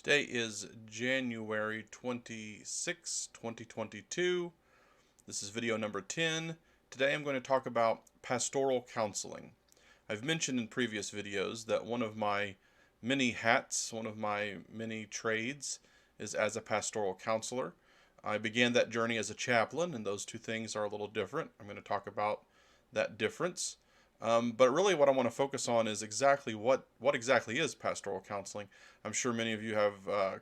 Today is January 26, 2022. This is video number 10. Today I'm going to talk about pastoral counseling. I've mentioned in previous videos that one of my many hats, one of my many trades, is as a pastoral counselor. I began that journey as a chaplain, and those two things are a little different. I'm going to talk about that difference. But really what I want to focus on is exactly what exactly is pastoral counseling. I'm sure many of you have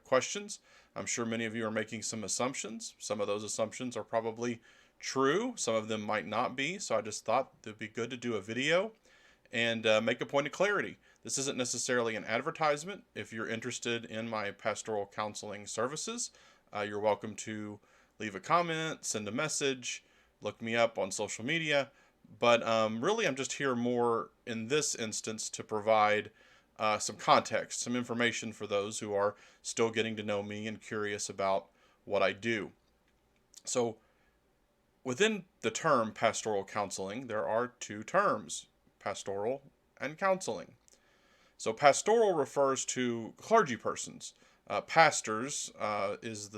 questions. I'm sure many of you are making some assumptions. Some of those assumptions are probably true. Some of them might not be. So I just thought it would be good to do a video and make a point of clarity. This isn't necessarily an advertisement. If you're interested in my pastoral counseling services, you're welcome to leave a comment, send a message, look me up on social media. But really, I'm just here more in this instance to provide some context, some information for those who are still getting to know me and curious about what I do. So, within the term pastoral counseling, there are two terms, pastoral and counseling. So, pastoral refers to clergy persons. Pastors is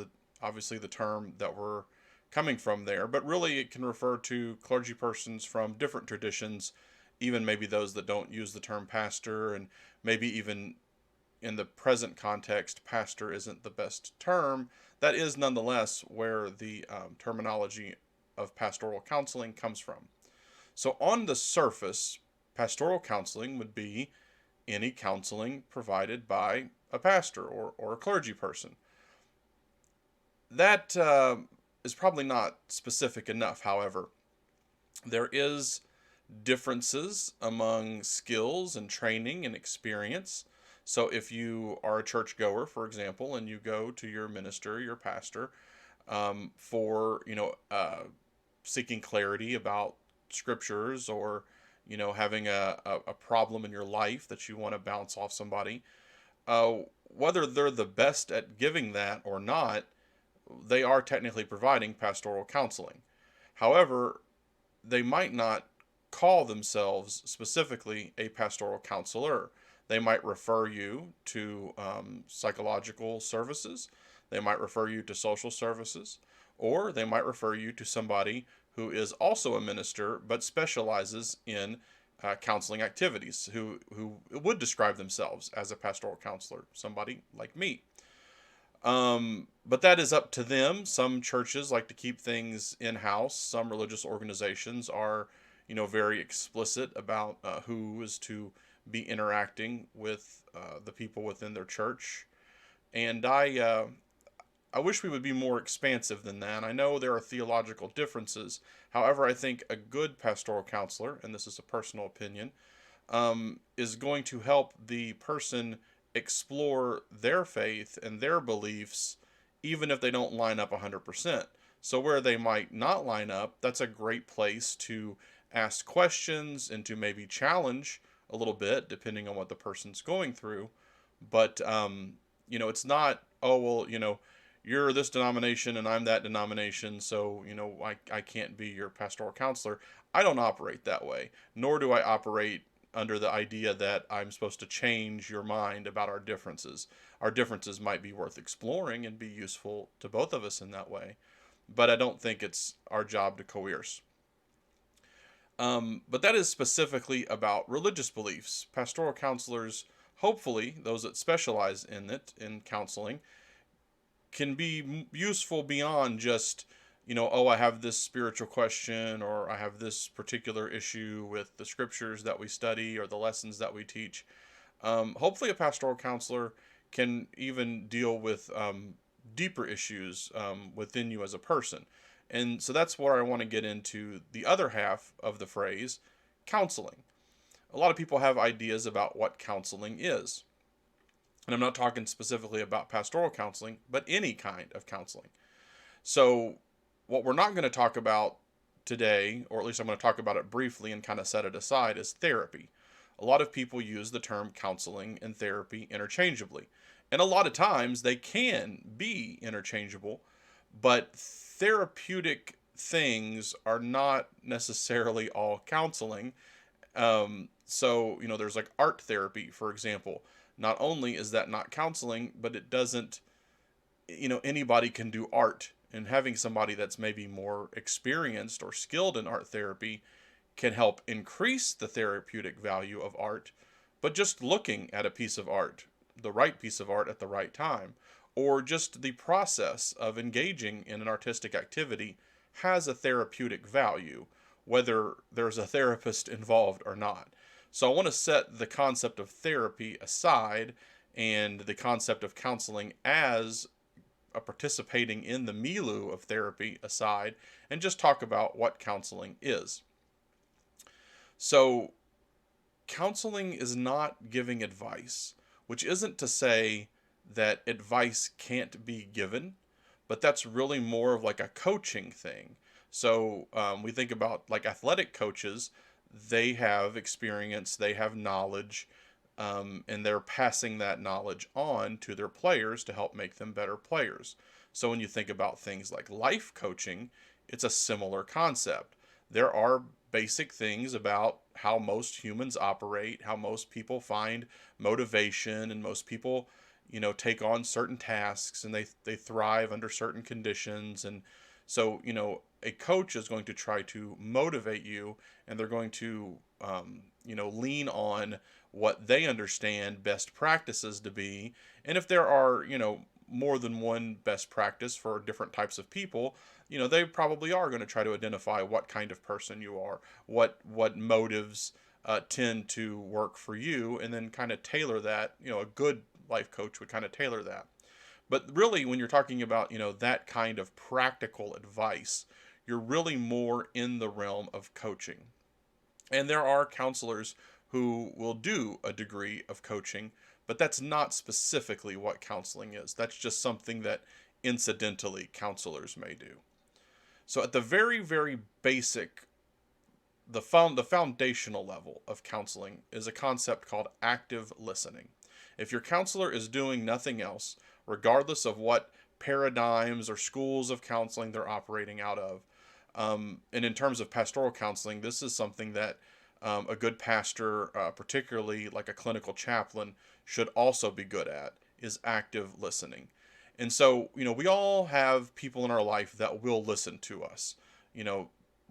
obviously the term that we're coming from there, but really it can refer to clergy persons from different traditions, even maybe those that don't use the term pastor, and maybe even in the present context, pastor isn't the best term. That is nonetheless where the terminology of pastoral counseling comes from. So on the surface, pastoral counseling would be any counseling provided by a pastor or a clergy person. That is probably not specific enough, however. There is differences among skills and training and experience. So if you are a churchgoer, for example, and you go to your minister, your pastor, for seeking clarity about scriptures, or having a problem in your life that you want to bounce off somebody, whether they're the best at giving that or not, they are technically providing pastoral counseling. However, they might not call themselves specifically a pastoral counselor. They might refer you to psychological services, they might refer you to social services, or they might refer you to somebody who is also a minister but specializes in counseling activities, who would describe themselves as a pastoral counselor, somebody like me. But that is up to them. Some churches like to keep things in-house. Some religious organizations are, very explicit about who is to be interacting with the people within their church. And I wish we would be more expansive than that. I know there are theological differences. However, I think a good pastoral counselor, and this is a personal opinion, is going to help the person explore their faith and their beliefs, even if they don't line up 100%. So where they might not line up, that's a great place to ask questions and to maybe challenge a little bit, depending on what the person's going through. But, it's not, oh, well, you're this denomination and I'm that denomination, so, I can't be your pastoral counselor. I don't operate that way, nor do I operate under the idea that I'm supposed to change your mind about our differences. Our differences might be worth exploring and be useful to both of us in that way, but I don't think it's our job to coerce. But that is specifically about religious beliefs. Pastoral counselors, hopefully those that specialize in it, in counseling, can be useful beyond just, oh, I have this spiritual question, or I have this particular issue with the scriptures that we study or the lessons that we teach. Hopefully a pastoral counselor can even deal with deeper issues within you as a person. And so that's where I want to get into the other half of the phrase, counseling. A lot of people have ideas about what counseling is. And I'm not talking specifically about pastoral counseling, but any kind of counseling. So what we're not going to talk about today, or at least I'm going to talk about it briefly and kind of set it aside, is therapy. A lot of people use the term counseling and therapy interchangeably. And a lot of times they can be interchangeable, but therapeutic things are not necessarily all counseling. So, there's like art therapy, for example. not only is that not counseling, but it doesn't, anybody can do art. And having somebody that's maybe more experienced or skilled in art therapy can help increase the therapeutic value of art. But just looking at a piece of art, the right piece of art at the right time, or just the process of engaging in an artistic activity has a therapeutic value, whether there's a therapist involved or not. So I want to set the concept of therapy aside and the concept of counseling as a participating in the milieu of therapy aside and just talk about what counseling is. So, counseling is not giving advice, which isn't to say that advice can't be given, but that's really more of like a coaching thing. So we think about like athletic coaches, they have experience, they have knowledge, and they're passing that knowledge on to their players to help make them better players. So when you think about things like life coaching, it's a similar concept. There are basic things about how most humans operate, how most people find motivation, and most people, take on certain tasks and they thrive under certain conditions. And so, a coach is going to try to motivate you, and they're going to, lean on what they understand best practices to be. And if there are, more than one best practice for different types of people, they probably are going to try to identify what kind of person you are, what motives tend to work for you, and then kind of tailor that. A good life coach would kind of tailor that. But really, when you're talking about, that kind of practical advice, you're really more in the realm of coaching. And there are counselors who will do a degree of coaching, but that's not specifically what counseling is. That's just something that incidentally counselors may do. So at the very, very basic, the foundational level of counseling is a concept called active listening. If your counselor is doing nothing else, regardless of what paradigms or schools of counseling they're operating out of, and in terms of pastoral counseling, this is something that a good pastor, particularly like a clinical chaplain, should also be good at, is active listening. And so, we all have people in our life that will listen to us. You know,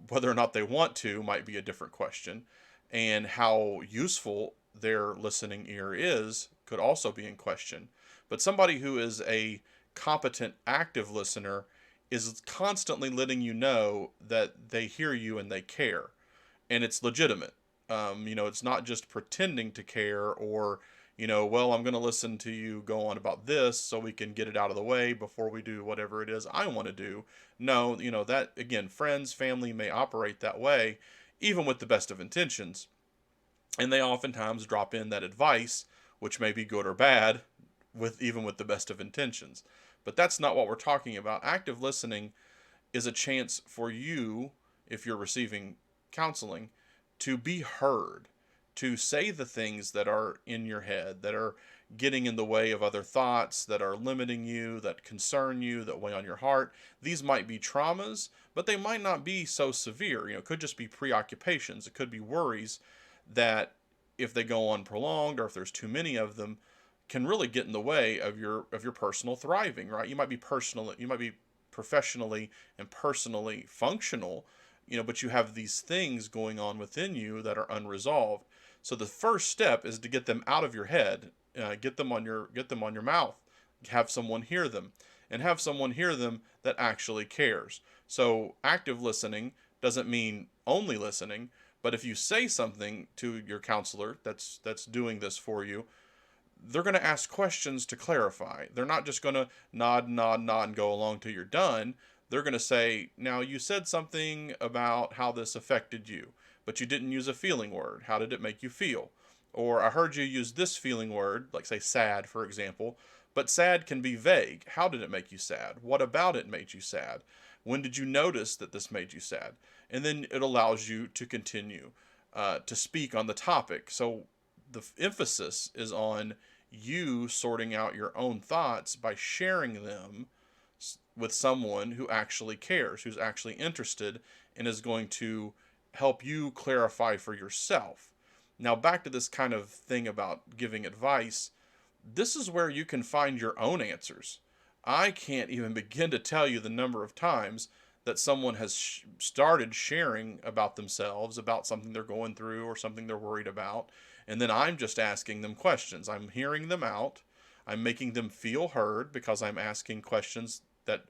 whether or not they want to might be a different question. And how useful their listening ear is could also be in question. But somebody who is a competent, active listener is constantly letting you know that they hear you and they care. And it's legitimate. It's not just pretending to care or, well, I'm going to listen to you go on about this so we can get it out of the way before we do whatever it is I want to do. No, that, again, friends, family may operate that way, even with the best of intentions. And they oftentimes drop in that advice, which may be good or bad, even with the best of intentions. But that's not what we're talking about. Active listening is a chance for you, if you're receiving counseling, to be heard, to say the things that are in your head, that are getting in the way of other thoughts, that are limiting you, that concern you, that weigh on your heart. These might be traumas, but they might not be so severe. It could just be preoccupations. It could be worries that, if they go on prolonged or if there's too many of them, can really get in the way of your personal thriving, right? You might be professionally and personally functional, but you have these things going on within you that are unresolved. So the first step is to get them out of your head, get them on your mouth, have someone hear them, and have someone hear them that actually cares. So active listening doesn't mean only listening, but if you say something to your counselor that's doing this for you, they're going to ask questions to clarify. They're not just going to nod, and go along till you're done. They're going to say, now you said something about how this affected you, but you didn't use a feeling word. How did it make you feel? Or I heard you use this feeling word, like say sad, for example, but sad can be vague. How did it make you sad? What about it made you sad? When did you notice that this made you sad? And then it allows you to continue to speak on the topic. So the emphasis is on you sorting out your own thoughts by sharing them with someone who actually cares, who's actually interested, and is going to help you clarify for yourself. Now, back to this kind of thing about giving advice. this is where you can find your own answers. I can't even begin to tell you the number of times that someone has started sharing about themselves, about something they're going through or something they're worried about. And then I'm just asking them questions. I'm hearing them out. I'm making them feel heard because I'm asking questions that,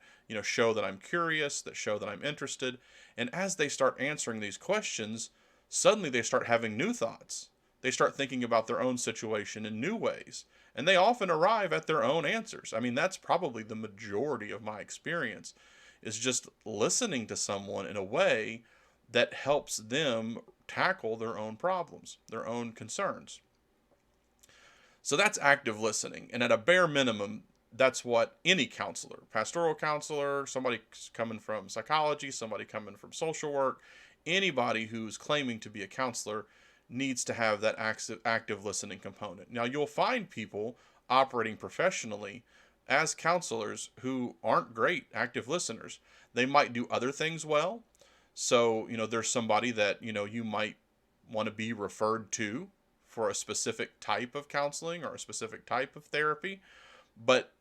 show that I'm curious, that show that I'm interested. And as they start answering these questions, suddenly they start having new thoughts. They start thinking about their own situation in new ways. And they often arrive at their own answers. I mean, that's probably the majority of my experience, is just listening to someone in a way that helps them tackle their own problems, their own concerns. So that's active listening. And at a bare minimum, that's what any counselor, pastoral counselor, somebody coming from psychology, somebody coming from social work, anybody who's claiming to be a counselor needs to have that active listening component. Now, you'll find people operating professionally as counselors who aren't great active listeners. They might do other things well. So, there's somebody that, you might want to be referred to for a specific type of counseling or a specific type of therapy, but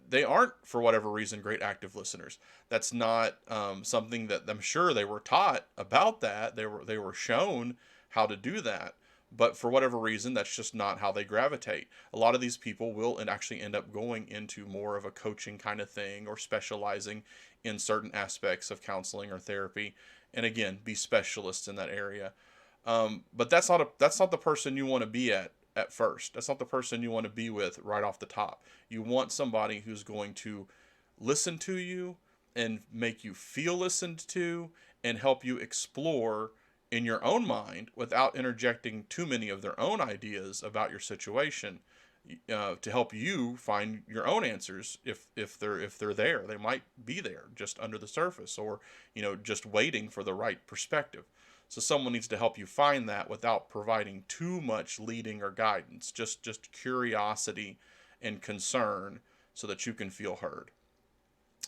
they aren't, for whatever reason, great active listeners. That's not something that I'm sure they were taught about that. They were shown how to do that, but for whatever reason, that's just not how they gravitate. A lot of these people will and actually end up going into more of a coaching kind of thing or specializing in certain aspects of counseling or therapy, and again, be specialists in that area. But that's not the person you want to be at first. That's not the person you want to be with right off the top. You want somebody who's going to listen to you and make you feel listened to and help you explore in your own mind without interjecting too many of their own ideas about your situation, to help you find your own answers if they're there. They might be there just under the surface, or just waiting for the right perspective. So someone needs to help you find that without providing too much leading or guidance, just curiosity and concern so that you can feel heard.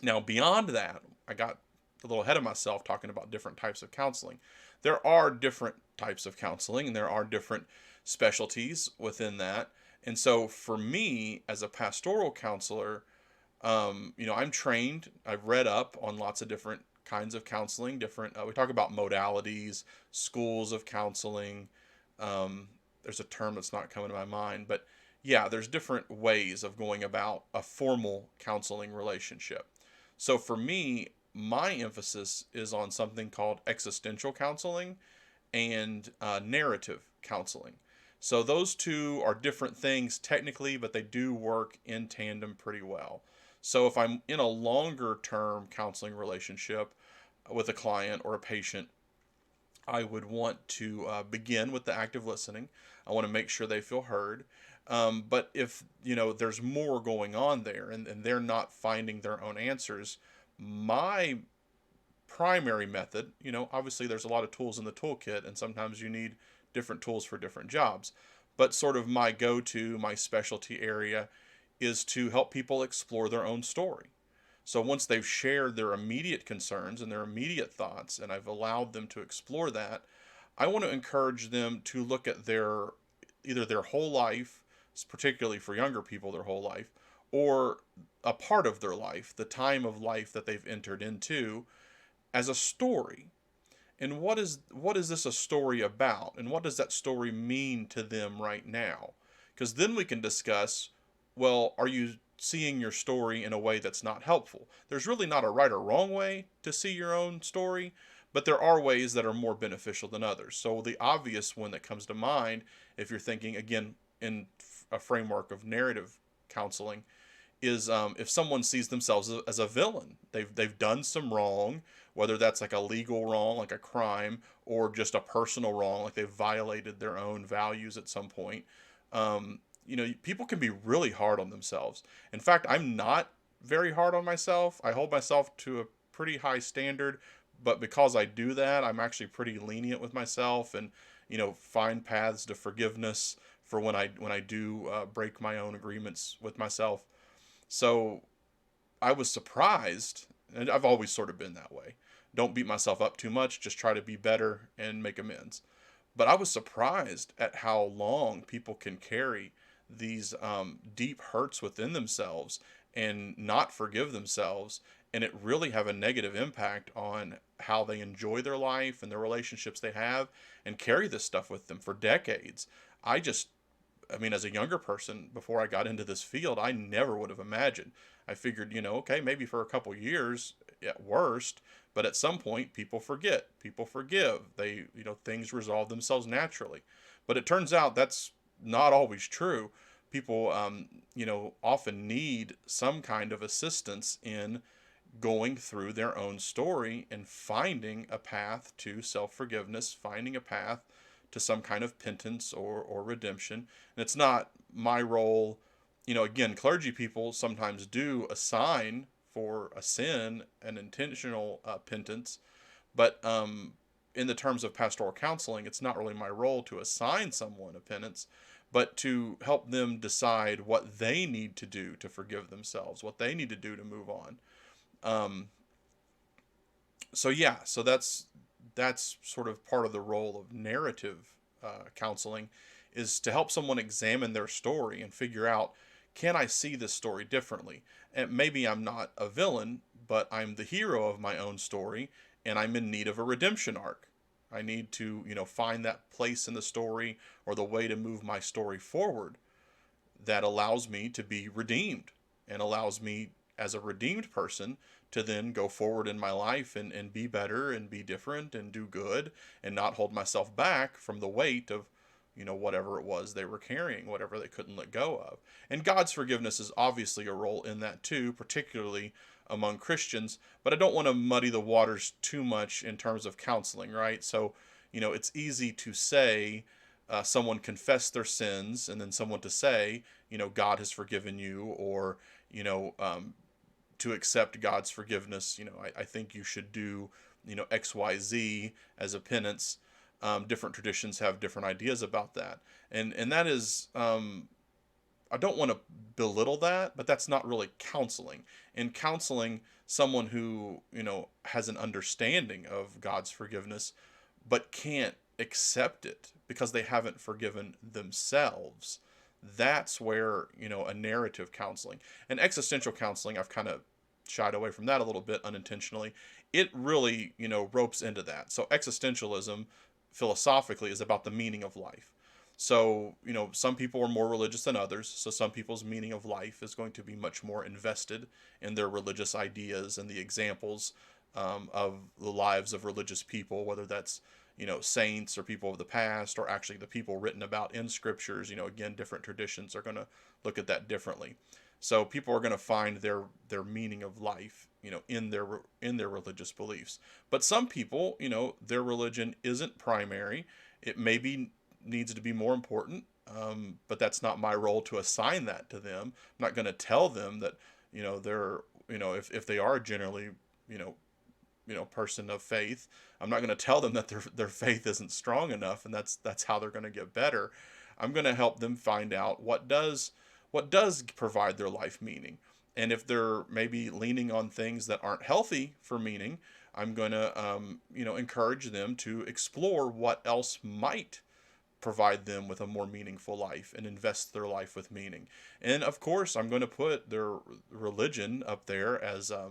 Now, beyond that, I got a little ahead of myself talking about different types of counseling. There are different types of counseling and there are different specialties within that. And so for me as a pastoral counselor, I'm trained, I've read up on lots of different kinds of counseling, we talk about modalities, schools of counseling. There's a term that's not coming to my mind, but yeah, there's different ways of going about a formal counseling relationship. So for me, my emphasis is on something called existential counseling and narrative counseling. So those two are different things technically, but they do work in tandem pretty well. So if I'm in a longer term counseling relationship with a client or a patient, I would want to begin with the active listening. I want to make sure they feel heard. But if there's more going on there, and they're not finding their own answers, my primary method, obviously there's a lot of tools in the toolkit, and sometimes you need different tools for different jobs. But sort of my go-to, my specialty area is to help people explore their own story. So once they've shared their immediate concerns and their immediate thoughts, and I've allowed them to explore that, I want to encourage them to look at either their whole life, particularly for younger people, their whole life, or a part of their life, the time of life that they've entered into, as a story. And what is this a story about? And what does that story mean to them right now? Because then we can discuss, well, are you seeing your story in a way that's not helpful? There's really not a right or wrong way to see your own story, but there are ways that are more beneficial than others. So the obvious one that comes to mind, if you're thinking, again, in a framework of narrative counseling, is if someone sees themselves as a villain. They've done some wrong, whether that's like a legal wrong, like a crime, or just a personal wrong, like they've violated their own values at some point. People can be really hard on themselves. In fact, I'm not very hard on myself. I hold myself to a pretty high standard, but because I do that, I'm actually pretty lenient with myself, and find paths to forgiveness for when I do break my own agreements with myself. So I was surprised, and I've always sort of been that way. Don't beat myself up too much, just try to be better and make amends. But I was surprised at how long people can carry these deep hurts within themselves and not forgive themselves, and it really have a negative impact on how they enjoy their life and the relationships they have, and carry this stuff with them for decades. I just, I mean, as a younger person, before I got into this field, I never would have imagined. I figured, okay, maybe for a couple years at worst, but at some point, people forget, people forgive. They, things resolve themselves naturally. But it turns out that's not always true. People, often need some kind of assistance in going through their own story and finding a path to self forgiveness, finding a path to some kind of penance or redemption. And it's not my role, again, clergy people sometimes do assign for a sin an intentional penance, but in the terms of pastoral counseling, it's not really my role to assign someone a penance, but to help them decide what they need to do to forgive themselves, what they need to do to move on. Um, so yeah, so that's sort of part of the role of narrative counseling, is to help someone examine their story and figure out, can I see this story differently? And maybe I'm not a villain, but I'm the hero of my own story, and I'm in need of a redemption arc. I need to, find that place in the story or the way to move my story forward that allows me to be redeemed and allows me as a redeemed person to then go forward in my life and be better and be different and do good and not hold myself back from the weight of whatever it was they were carrying, whatever they couldn't let go of. And God's forgiveness is obviously a role in that too, particularly among Christians, but I don't want to muddy the waters too much in terms of counseling, right? So it's easy to say someone confess their sins and then someone to say, God has forgiven you, or you know um, to accept God's forgiveness, I think you should do, XYZ as a penance. Different traditions have different ideas about that. And that is, I don't want to belittle that, but that's not really counseling. In counseling, someone who, has an understanding of God's forgiveness, but can't accept it because they haven't forgiven themselves. That's where, a narrative counseling and existential counseling, I've kind of shied away from that a little bit unintentionally. It really, ropes into that. So existentialism philosophically is about the meaning of life. So, some people are more religious than others. So some people's meaning of life is going to be much more invested in their religious ideas and the examples of the lives of religious people, whether that's, saints or people of the past, or actually the people written about in scriptures. Again, different traditions are going to look at that differently. So people are going to find their meaning of life, in their religious beliefs. But some people, their religion isn't primary. It maybe needs to be more important, but that's not my role to assign that to them. I'm not going to tell them that, they're, if they are generally, you know, person of faith, I'm not going to tell them that their faith isn't strong enough, and that's how they're going to get better. I'm going to help them find out what does provide their life meaning. And if they're maybe leaning on things that aren't healthy for meaning, I'm going to encourage them to explore what else might provide them with a more meaningful life and invest their life with meaning. And of course, I'm going to put their religion up there as a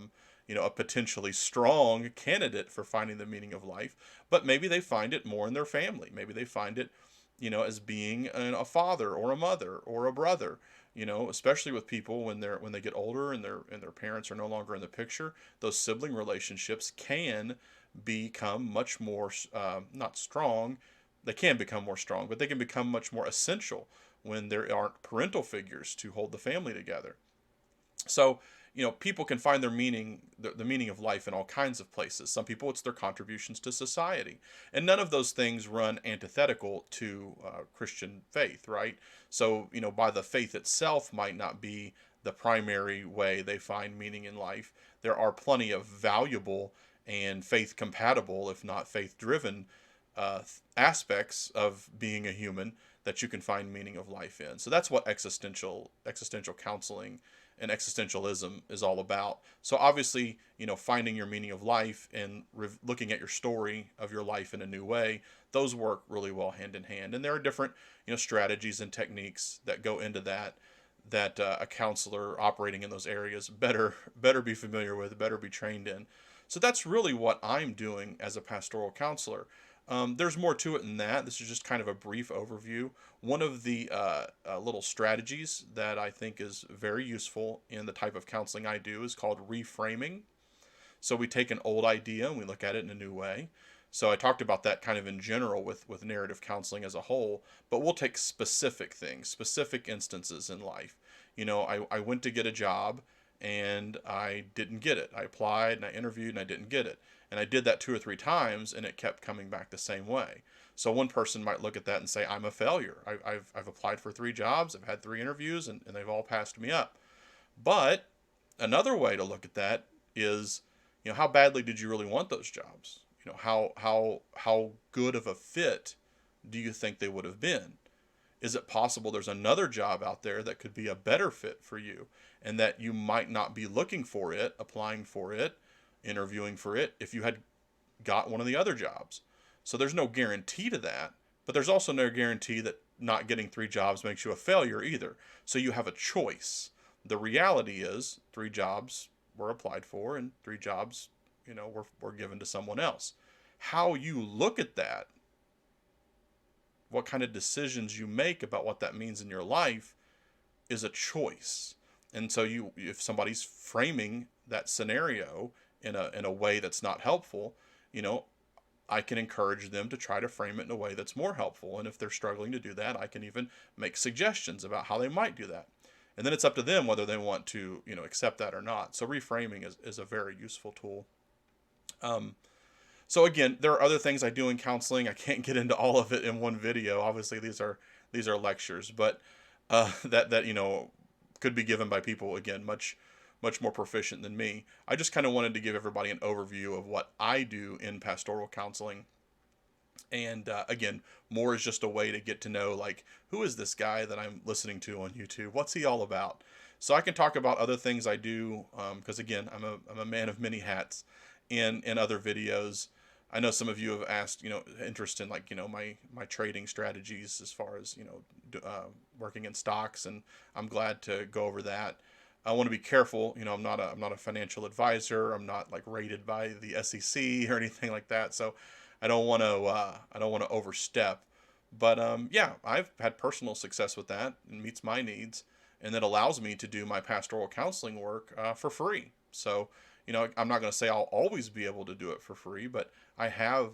potentially strong candidate for finding the meaning of life. But maybe they find it more in their family. Maybe they find it, as being a father or a mother or a brother. Especially with people when they get older and their parents are no longer in the picture, those sibling relationships can become much more not strong. They can become more strong, but they can become much more essential when there aren't parental figures to hold the family together. So, people can find their meaning, the meaning of life in all kinds of places. Some people, it's their contributions to society. And none of those things run antithetical to Christian faith, right? So, by the faith itself might not be the primary way they find meaning in life. There are plenty of valuable and faith compatible, if not faith driven, aspects of being a human that you can find meaning of life in. So that's what existential counseling and existentialism is all about. So obviously, finding your meaning of life and looking at your story of your life in a new way, those work really well hand in hand. And there are different, strategies and techniques that go into that a counselor operating in those areas better be familiar with, better be trained in. So that's really what I'm doing as a pastoral counselor. There's more to it than that. This is just kind of a brief overview. One of the little strategies that I think is very useful in the type of counseling I do is called reframing. So we take an old idea and we look at it in a new way. So I talked about that kind of in general with narrative counseling as a whole, but we'll take specific things, specific instances in life. I went to get a job and I didn't get it. I applied and I interviewed and I didn't get it. And I did that 2 or 3 times and it kept coming back the same way. So one person might look at that and say, I'm a failure. I've applied for 3 jobs, I've had 3 interviews, and they've all passed me up. But another way to look at that is, how badly did you really want those jobs? How good of a fit do you think they would have been? Is it possible there's another job out there that could be a better fit for you and that you might not be looking for it, applying for it, interviewing for it if you had got one of the other jobs? So there's no guarantee to that, but there's also no guarantee that not getting 3 jobs makes you a failure either. So you have a choice. The reality is 3 jobs were applied for and 3 jobs, were given to someone else. How you look at that, what kind of decisions you make about what that means in your life is a choice. And so if somebody's framing that scenario in a way that's not helpful, I can encourage them to try to frame it in a way that's more helpful. And if they're struggling to do that, I can even make suggestions about how they might do that. And then it's up to them whether they want to, accept that or not. So reframing is a very useful tool. So again, there are other things I do in counseling. I can't get into all of it in one video. Obviously, these are lectures, but that could be given by people, again, much more proficient than me. I just kind of wanted to give everybody an overview of what I do in pastoral counseling. And again, more is just a way to get to know, like, who is this guy that I'm listening to on YouTube? What's he all about? So I can talk about other things I do, because again, I'm a man of many hats in other videos. I know some of you have asked, interest in, like, my trading strategies as far as, working in stocks, and I'm glad to go over that. I want to be careful. I'm not a financial advisor. I'm not like rated by the SEC or anything like that. So I don't want to overstep. But yeah, I've had personal success with that and meets my needs, and that allows me to do my pastoral counseling work for free. So I'm not going to say I'll always be able to do it for free, but I have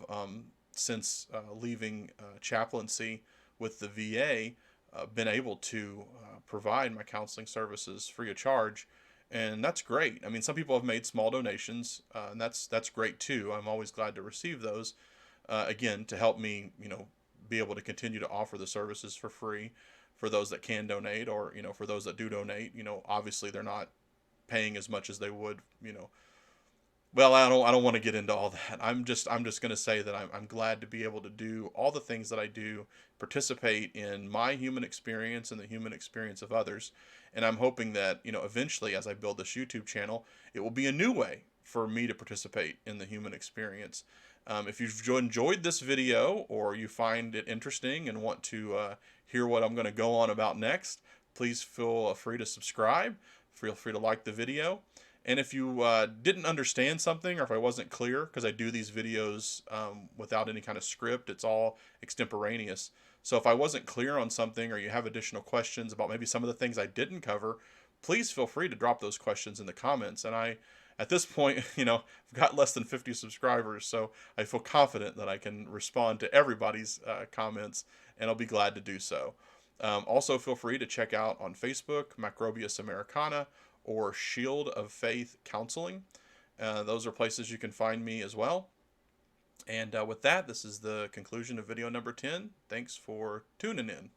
since leaving chaplaincy with the VA. Been able to provide my counseling services free of charge, and that's great. I mean, some people have made small donations, and that's great too. I'm always glad to receive those. Again, to help me, be able to continue to offer the services for free for those that can donate, or for those that do donate. Obviously they're not paying as much as they would, well, I don't want to get into all that. I'm just going to say that I'm glad to be able to do all the things that I do, participate in my human experience and the human experience of others. And I'm hoping that, eventually as I build this YouTube channel, it will be a new way for me to participate in the human experience. If you've enjoyed this video, or you find it interesting and want to hear what I'm going to go on about next, please feel free to subscribe. Feel free to like the video. And if you didn't understand something, or if I wasn't clear, because I do these videos without any kind of script, it's all extemporaneous. So if I wasn't clear on something, or you have additional questions about maybe some of the things I didn't cover, please feel free to drop those questions in the comments. And at this point, I've got less than 50 subscribers, so I feel confident that I can respond to everybody's comments, and I'll be glad to do so. Also, feel free to check out on Facebook, Macrobius Americana, or Shield of Faith Counseling. Those are places you can find me as well. And with that, this is the conclusion of video number 10. Thanks for tuning in.